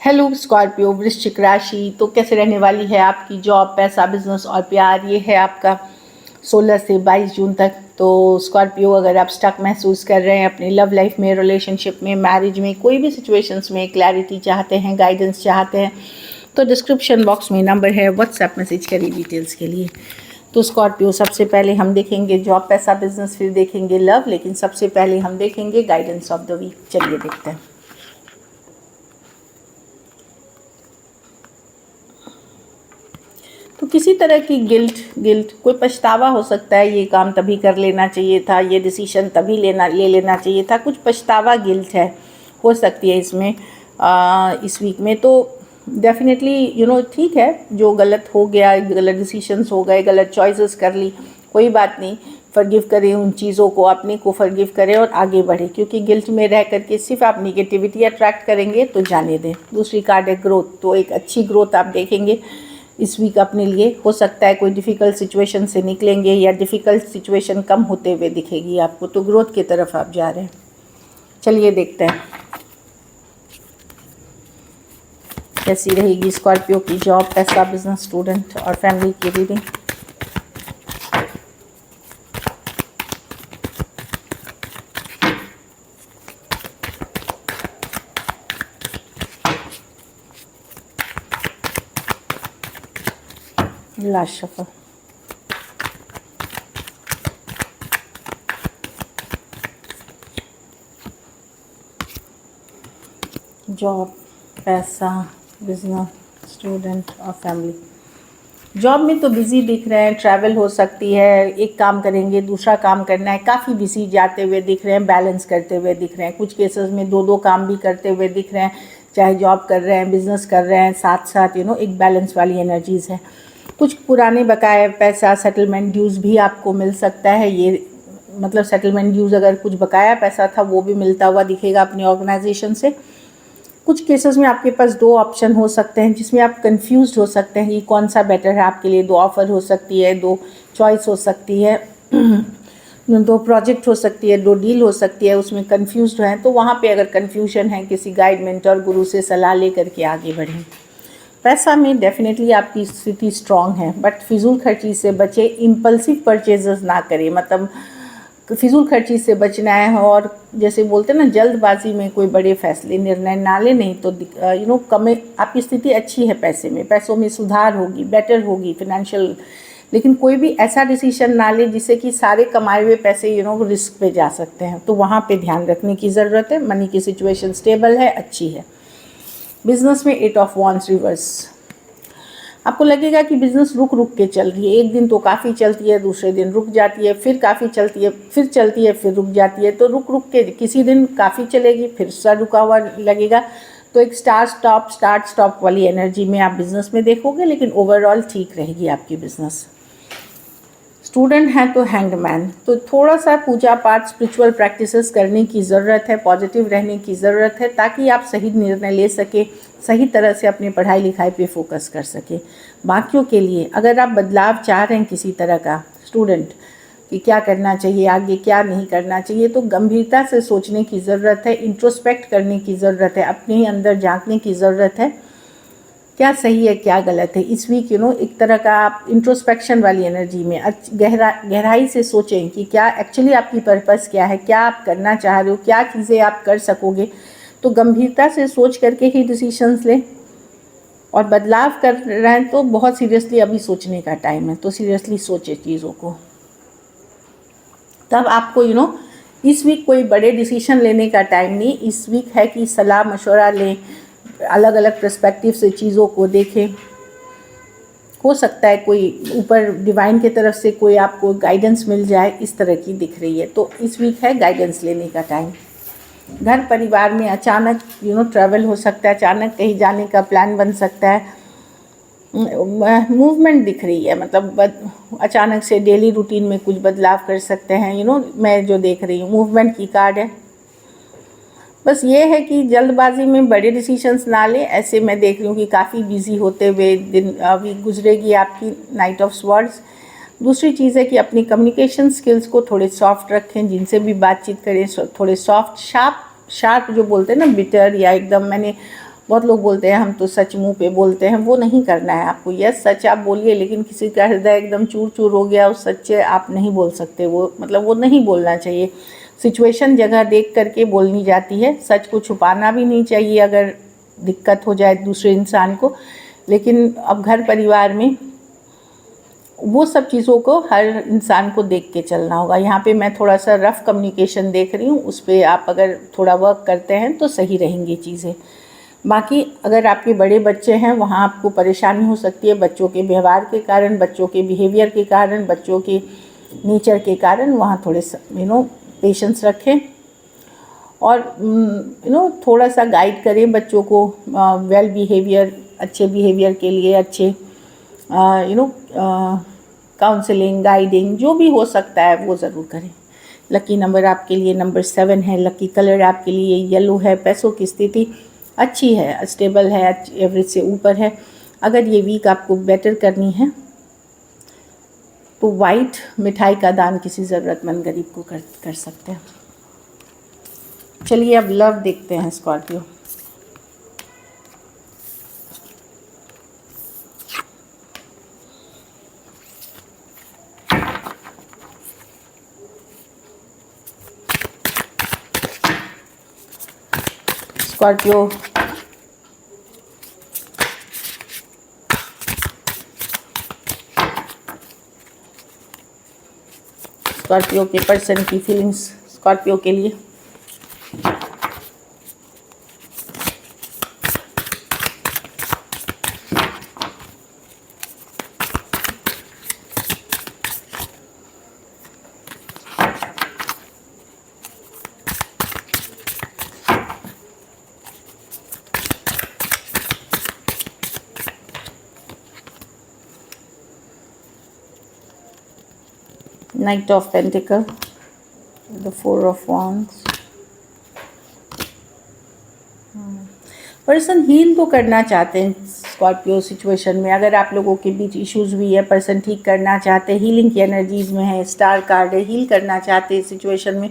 Hello Scorpio वृश्चिक राशि। तो कैसे रहने वाली है आपकी जॉब, पैसा, बिजनेस और प्यार। ये है आपका 16 से 22 जून तक। तो स्कॉर्पियो, अगर आप स्टक महसूस कर रहे हैं अपनी लव लाइफ में, रिलेशनशिप में, मैरिज में, कोई भी सिचुएशंस में क्लैरिटी चाहते हैं, गाइडेंस चाहते हैं, तो डिस्क्रिप्शन बॉक्स में नंबर है, व्हाट्सएप मैसेज करिए डिटेल्स के लिए। तो स्कॉर्पियो, सबसे पहले हम देखेंगे जॉब, पैसा, बिजनेस, फिर देखेंगे लव, लेकिन सबसे पहले हम देखेंगे गाइडेंस ऑफ द वीक। चलिए देखते हैं। तो किसी तरह की गिल्ट कोई पछतावा हो सकता है, ये काम तभी कर लेना चाहिए था, ये डिसीजन तभी ले लेना चाहिए था, कुछ पछतावा गिल्ट है, हो सकती है इसमें इस वीक में। तो डेफिनेटली ठीक है, जो गलत हो गया, गलत डिसीजंस हो गए, गलत चॉइसेस कर ली, कोई बात नहीं, फॉरगिव करें उन चीज़ों को, अपने को फॉरगिव करें और आगे बढ़े, क्योंकि गिल्ट में रह करके सिर्फ आप निगेटिविटी अट्रैक्ट करेंगे तो जाने दें। दूसरी कार्ड है ग्रोथ। तो एक अच्छी ग्रोथ आप देखेंगे इस वीक अपने लिए। हो सकता है कोई डिफ़िकल्ट सिचुएशन से निकलेंगे या डिफ़िकल्ट सिचुएशन कम होते हुए दिखेगी आपको, तो ग्रोथ की तरफ आप जा रहे हैं। चलिए देखते हैं कैसी रहेगी स्कॉर्पियो की जॉब, पैसा, बिजनेस, स्टूडेंट और फैमिली की रीडिंग। Last shuffle. जॉब, पैसा, बिजनेस, स्टूडेंट और फैमिली। जॉब में तो बिज़ी दिख रहे हैं, ट्रैवल हो सकती है, एक काम करेंगे दूसरा काम करना है, काफ़ी बिज़ी जाते हुए दिख रहे हैं, बैलेंस करते हुए दिख रहे हैं। कुछ केसेस में दो काम भी करते हुए दिख रहे हैं, चाहे जॉब कर रहे हैं, बिजनेस कर रहे हैं, साथ साथ एक बैलेंस वाली एनर्जीज़ है। कुछ पुराने बकाया पैसा, सेटलमेंट ड्यूज़ भी आपको मिल सकता है। ये मतलब सेटलमेंट ड्यूज़, अगर कुछ बकाया पैसा था वो भी मिलता हुआ दिखेगा अपनी ऑर्गेनाइजेशन से। कुछ केसेस में आपके पास दो ऑप्शन हो सकते हैं जिसमें आप कंफ्यूज्ड हो सकते हैं कि कौन सा बेटर है आपके लिए। दो ऑफ़र हो सकती है, दो चॉइस हो सकती है, दो प्रोजेक्ट हो सकती है, दो डील हो सकती है, उसमें कंफ्यूज्ड हैं। तो वहाँ पे अगर कंफ्यूजन है, किसी गाइड, मेंटर, गुरु से सलाह ले करके आगे बढ़ें। पैसा में डेफिनेटली आपकी स्थिति स्ट्रॉन्ग है, बट फिजूल खर्ची से बचे, इम्पल्सिव परचेजेस ना करें। मतलब फिजूल खर्ची से बचना है, और जैसे बोलते हैं ना, जल्दबाजी में कोई बड़े फैसले, निर्णय ना ले, नहीं तो कम। आपकी स्थिति अच्छी है पैसे में, पैसों में सुधार होगी, बेटर होगी फिनेंशियल, लेकिन कोई भी ऐसा डिसीजन ना ले जिससे कि सारे कमाए हुए पैसे रिस्क पे जा सकते हैं। तो वहाँ पे ध्यान रखने की ज़रूरत है। मनी की सिचुएशन स्टेबल है, अच्छी है। बिजनेस में 8 ऑफ वांड्स रिवर्स। आपको लगेगा कि बिज़नेस रुक के चल रही है, एक दिन तो काफ़ी चलती है, दूसरे दिन रुक जाती है, फिर काफ़ी चलती है, फिर चलती है, फिर रुक जाती है। तो रुक के किसी दिन काफ़ी चलेगी, फिर सा रुका हुआ लगेगा। तो एक स्टार्ट स्टॉप वाली एनर्जी में आप बिज़नेस में देखोगे, लेकिन ओवरऑल ठीक रहेगी आपकी बिज़नेस। स्टूडेंट हैं तो हैंगमैन। तो थोड़ा सा पूजा पाठ, स्पिरिचुअल प्रैक्टिसेस करने की ज़रूरत है, पॉजिटिव रहने की ज़रूरत है, ताकि आप सही निर्णय ले सके, सही तरह से अपनी पढ़ाई लिखाई पे फोकस कर सके। बाकियों के लिए, अगर आप बदलाव चाह रहे हैं किसी तरह का, स्टूडेंट, कि क्या करना चाहिए आगे, क्या नहीं करना चाहिए, तो गंभीरता से सोचने की ज़रूरत है, इंट्रोस्पेक्ट करने की ज़रूरत है, अपने ही अंदर झांकने की ज़रूरत है, क्या सही है क्या गलत है। इस वीक एक तरह का आप इंट्रोस्पेक्शन वाली एनर्जी में गहराई से सोचें कि क्या एक्चुअली आपकी पर्पस क्या है, क्या आप करना चाह रहे हो, क्या चीज़ें आप कर सकोगे। तो गंभीरता से सोच करके ही डिसीजंस लें, और बदलाव कर रहे हैं तो बहुत सीरियसली अभी सोचने का टाइम है, तो सीरियसली सोचें चीज़ों को। तब आपको इस वीक कोई बड़े डिसीजन लेने का टाइम नहीं, इस वीक है कि सलाह मशवरा लें, अलग अलग पर्सपेक्टिव से चीज़ों को देखें। हो सकता है कोई ऊपर डिवाइन की तरफ से कोई आपको गाइडेंस मिल जाए, इस तरह की दिख रही है। तो इस वीक है गाइडेंस लेने का टाइम। घर परिवार में अचानक ट्रैवल हो सकता है, अचानक कहीं जाने का प्लान बन सकता है, मूवमेंट दिख रही है। मतलब अचानक से डेली रूटीन में कुछ बदलाव कर सकते हैं। मैं जो देख रही हूँ मूवमेंट की कार्ड है। बस ये है कि जल्दबाजी में बड़े डिसीजंस ना लें। ऐसे मैं देख रही हूँ कि काफ़ी बिजी होते हुए दिन अभी गुजरेगी आपकी नाइट ऑफ स्वॉर्ड्स। दूसरी चीज़ है कि अपनी कम्युनिकेशन स्किल्स को थोड़े सॉफ्ट रखें, जिनसे भी बातचीत करें थोड़े सॉफ्ट, शार्प जो बोलते हैं ना, बिटर या एकदम मैंने बहुत लोग बोलते हैं हम तो सच मुंह पे बोलते हैं, वो नहीं करना है आपको। यस, सच आप बोलिए, लेकिन किसी का हृदय एकदम चूर चूर हो गया उस सच्चे आप नहीं बोल सकते, वो मतलब वो नहीं बोलना चाहिए। सिचुएशन जगह देख करके बोलनी जाती है। सच को छुपाना भी नहीं चाहिए अगर दिक्कत हो जाए दूसरे इंसान को, लेकिन अब घर परिवार में वो सब चीज़ों को हर इंसान को देख के चलना होगा। यहाँ पे मैं थोड़ा सा रफ़ कम्युनिकेशन देख रही हूँ, उस पर आप अगर थोड़ा वर्क करते हैं तो सही रहेंगी चीज़ें। बाकी अगर आपके बड़े बच्चे हैं, वहाँ आपको परेशानी हो सकती है बच्चों के व्यवहार के कारण, बच्चों के बिहेवियर के कारण, बच्चों के नेचर के कारण। वहाँ थोड़े पेशेंस रखें और थोड़ा सा गाइड करें बच्चों को वेल बिहेवियर, अच्छे बिहेवियर के लिए, अच्छे काउंसलिंग, गाइडिंग जो भी हो सकता है वो ज़रूर करें। लकी नंबर आपके लिए नंबर 7 है। लकी कलर आपके लिए येलो है। पैसों की स्थिति अच्छी है, स्टेबल है, एवरेज से ऊपर है। अगर ये वीक आपको बेटर करनी है तो वाइट मिठाई का दान किसी ज़रूरतमंद गरीब को कर सकते हैं। चलिए अब लव देखते हैं स्कॉर्पियो। स्कॉर्पियो स्कॉर्पियो के पर्सन की फीलिंग्स स्कॉर्पियो के लिए। Knight of Pentacles, the 4 of Wands। Person heal तो करना चाहते हैं स्कॉर्पियो सिचुएशन में। अगर आप लोगों के बीच इश्यूज भी है, पर्सन ठीक करना चाहते हैं, हीलिंग की एनर्जीज में है। स्टार कार्ड है, हील करना चाहते हैं सिचुएशन में।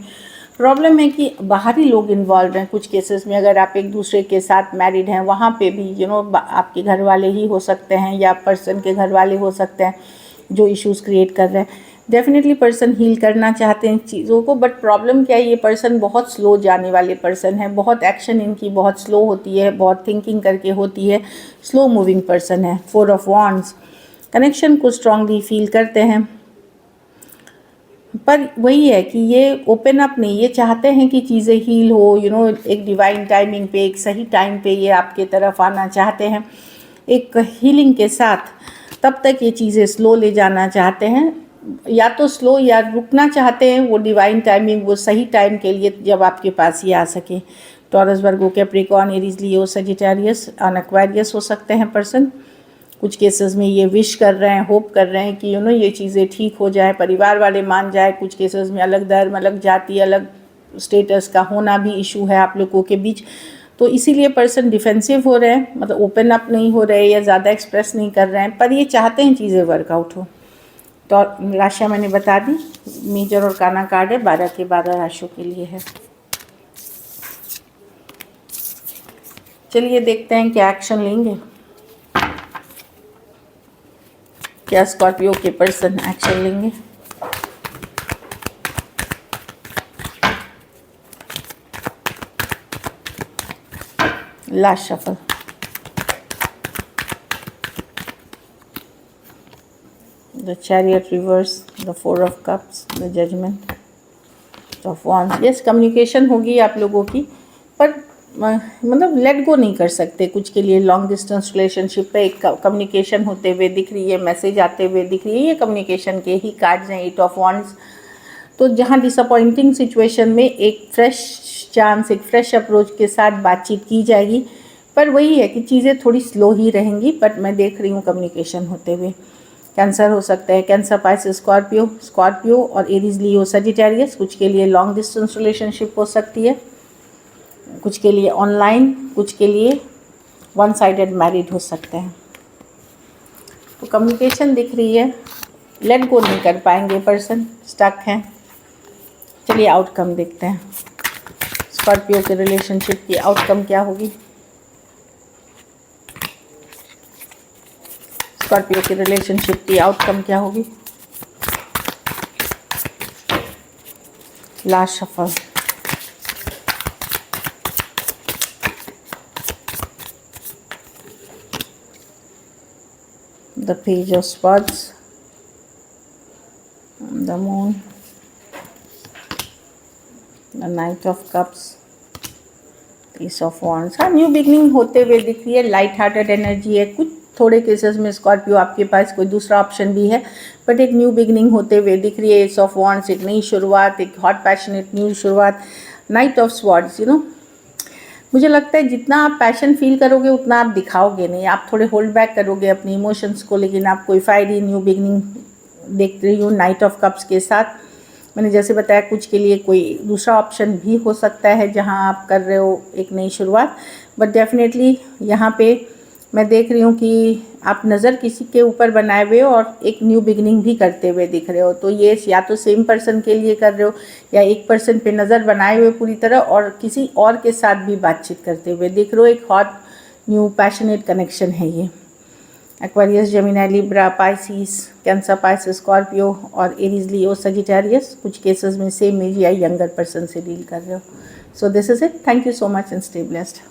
प्रॉब्लम है कि बाहरी लोग इन्वॉल्व हैं कुछ केसेस में। अगर आप एक दूसरे के साथ मैरिड हैं, वहाँ पे भी आपके घर वाले ही हो सकते हैं या पर्सन के घर वाले हो सकते हैं जो इश्यूज क्रिएट कर रहे हैं। डेफिनेटली पर्सन हील करना चाहते हैं चीज़ों को, बट प्रॉब्लम क्या है, ये पर्सन बहुत स्लो जाने वाले पर्सन है। बहुत एक्शन इनकी बहुत स्लो होती है, बहुत थिंकिंग करके होती है, स्लो मूविंग पर्सन है। 4 ऑफ वॉन्ड्स, कनेक्शन को स्ट्रांगली फील करते हैं, पर वही है कि ये ओपन अप नहीं, ये चाहते हैं कि चीज़ें हील हो, एक डिवाइन टाइमिंग पे, एक सही टाइम पे ये आपके तरफ आना चाहते हैं एक हीलिंग के साथ। तब तक ये चीज़ें स्लो ले जाना चाहते हैं, या तो स्लो या रुकना चाहते हैं। वो डिवाइन टाइमिंग, वो सही टाइम के लिए जब आपके पास ये आ सके। टॉरस, वर्गो, कैप्रिकॉर्न, एरीज, लियो, सजिटेरियस और एक्वेरियस हो सकते हैं पर्सन। कुछ केसेस में ये विश कर रहे हैं, होप कर रहे हैं कि ये चीज़ें ठीक हो जाए, परिवार वाले मान जाए। कुछ केसेस में अलग धर्म, अलग जाति, अलग स्टेटस का होना भी इशू है आप लोगों के बीच। तो इसीलिए पर्सन डिफेंसिव हो रहे हैं, मतलब ओपन अप नहीं हो रहे या ज़्यादा एक्सप्रेस नहीं कर रहे हैं, पर ये चाहते हैं चीज़ें वर्कआउट हो। तो राशियाँ मैंने बता दी, मेजर और काना कार्ड है, 12 के 12 राशियों के लिए है। चलिए देखते हैं क्या एक्शन लेंगे, क्या स्कॉर्पियो के पर्सन एक्शन लेंगे। Last shuffle, the chariot reverse, the 4 of cups, the judgment of wands। yes, communication होगी आप लोगों की, पर मतलब लेट गो नहीं कर सकते कुछ के लिए। लॉन्ग डिस्टेंस रिलेशनशिप पे एक कम्युनिकेशन होते हुए दिख रही है, मैसेज आते हुए दिख रही है, ये कम्युनिकेशन के ही कार्ड्स हैं। 8 ऑफ wands, तो जहाँ डिसअपॉइंटिंग सिचुएशन में एक फ्रेश चांस, एक फ्रेश अप्रोच के साथ बातचीत की जाएगी, पर वही है कि चीज़ें थोड़ी स्लो ही रहेंगी, बट मैं देख रही हूँ कम्युनिकेशन होते हुए। कैंसर हो सकता है, कैंसर, पाइसेस, स्कॉर्पियो और एरीज, लियो, सजिटेरियस। कुछ के लिए लॉन्ग डिस्टेंस रिलेशनशिप हो सकती है, कुछ के लिए ऑनलाइन, कुछ के लिए वन साइडेड मैरिड हो सकते हैं। तो कम्युनिकेशन दिख रही है, लेट गो नहीं कर पाएंगे पर्सन, स्टक हैं। चलिए आउटकम देखते हैं, स्कॉर्पियो के रिलेशनशिप की आउटकम क्या होगी। स्कॉर्पियो की रिलेशनशिप की आउटकम क्या होगी? Last shuffle. The page of swords, the moon, the knight of cups, piece of wands. हाँ, न्यू बिगनिंग होते हुए दिख रही है, लाइट हार्टेड एनर्जी है। कुछ थोड़े केसेस में स्कॉर्पियो आपके पास कोई दूसरा ऑप्शन भी है, बट एक न्यू बिगनिंग होते हुए दिख रही है। एस ऑफ वॉन्ड्स, एक नई शुरुआत, एक हॉट पैशनेट न्यू शुरुआत। नाइट ऑफ स्वॉर्ड्स, मुझे लगता है जितना आप पैशन फील करोगे उतना आप दिखाओगे नहीं, आप थोड़े होल्ड बैक करोगे अपने इमोशंस को, लेकिन आप कोई फायरी न्यू बिगनिंग देख रही हूँ नाइट ऑफ कप्स के साथ। मैंने जैसे बताया, कुछ के लिए कोई दूसरा ऑप्शन भी हो सकता है जहां आप कर रहे हो एक नई शुरुआत, बट डेफिनेटली यहाँ पे मैं देख रही हूँ कि आप नज़र किसी के ऊपर बनाए हुए हो और एक न्यू बिगनिंग भी करते हुए दिख रहे हो। तो ये या तो सेम पर्सन के लिए कर रहे हो या एक पर्सन पे नज़र बनाए हुए पूरी तरह और किसी और के साथ भी बातचीत करते हुए दिख रहे हो। एक हॉट न्यू पैशनेट कनेक्शन है ये। Aquarius, Gemini, Libra, Pisces, cancer, Pisces, Scorpio और एरीज, लियो, सजिटेरियस, कुछ केसेस में सेम एज या यंगर पर्सन से डील कर रहे हो। So this is it. Thank you so much and stay blessed.